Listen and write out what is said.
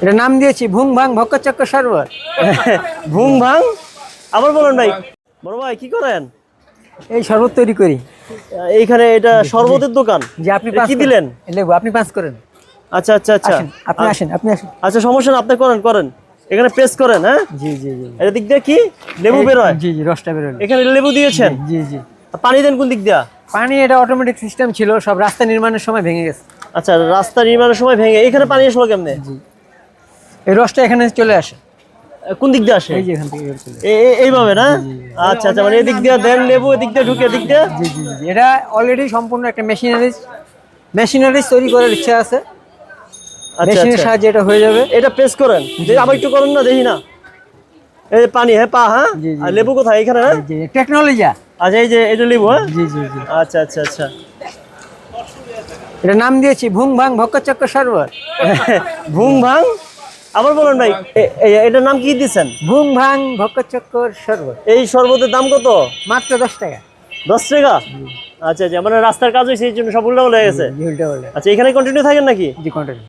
এটা নাম দিয়েছি ভুং ভাং ভক্কচক্কর শরবত। ভুং ভাং, আবার বলেন ভাই। বড় ভাই কি করেন? এই শরবত তৈরি করি। এইখানে এটা শরবতের দোকান। যে আপনি এটা পাস কি করেন। দিলেন? লেবু আপনি পাস করেন। আচ্ছা আচ্ছা আচ্ছা। আসেন, আপনি আসেন, আপনি আসেন। আচ্ছা সমস্যা না, আপনি করেন করেন। এখানে প্রেস করেন, হ্যাঁ। জি জি জি। এটা দিক দিয়ে কি লেবু বের হয়? জি জি, রসটা বেরোলো। এখানে লেবু দিয়েছেন? জি জি। আর পানি দেন কোন দিক দিয়া? পানি এটা অটোমেটিক সিস্টেম ছিল, সব রাস্তা নির্মাণের সময় ভেঙে গেছে। আচ্ছা, রাস্তা নির্মাণের সময় ভেঙে এখানে পানি আসলো কেমনে? জি, এই রসটা এখানে চলে আসে। কোন দিক দিয়ে আসে? এই যে এখান থেকে বের চলে আসে। এইভাবে না? আচ্ছা আচ্ছা, মানে এদিক দিয়ে দেন লেবু, এদিক দিয়ে ঢুকে এদিক দিয়ে। জি জি জি, এটা অলরেডি সম্পূর্ণ একটা মেশিনারিজ তৈরি করার ইচ্ছা আছে। আচ্ছা মেশিনের আচ্ছা, সাহায্যে এটা হয়ে যাবে। এটা প্রেস করেন, যে আবার একটু করেন না, দেখি না। এই যে পানি, হ্যাঁ পা, হ্যাঁ। জি, জি, আর লেবু কোথায়? এখানে না? জি টেকনোলজি। আচ্ছা, এই যে এটা লেবু, হ্যাঁ। জি জি জি। আচ্ছা আচ্ছা আচ্ছা। এটা নাম দিয়েছি ভুং ভাং ভক্কচক্কর শরবত। ভুং ভাং, আবার বলেন ভাই। এটার নাম কি দিচ্ছেন? ভুং ভাং ভক্কচক্কর শরবত। এই শরবতের দাম কত? মাত্র 10 টাকা। 10 টাকা? আচ্ছা আচ্ছা, মানে রাস্তার কাজ হয়েছে এই জন্য সব উল্টাপাল্টা হয়ে গেছে। জি, উল্টা বলে। আচ্ছা, এখানে কন্টিনিউ থাকেন নাকি? জি কন্টিনিউ।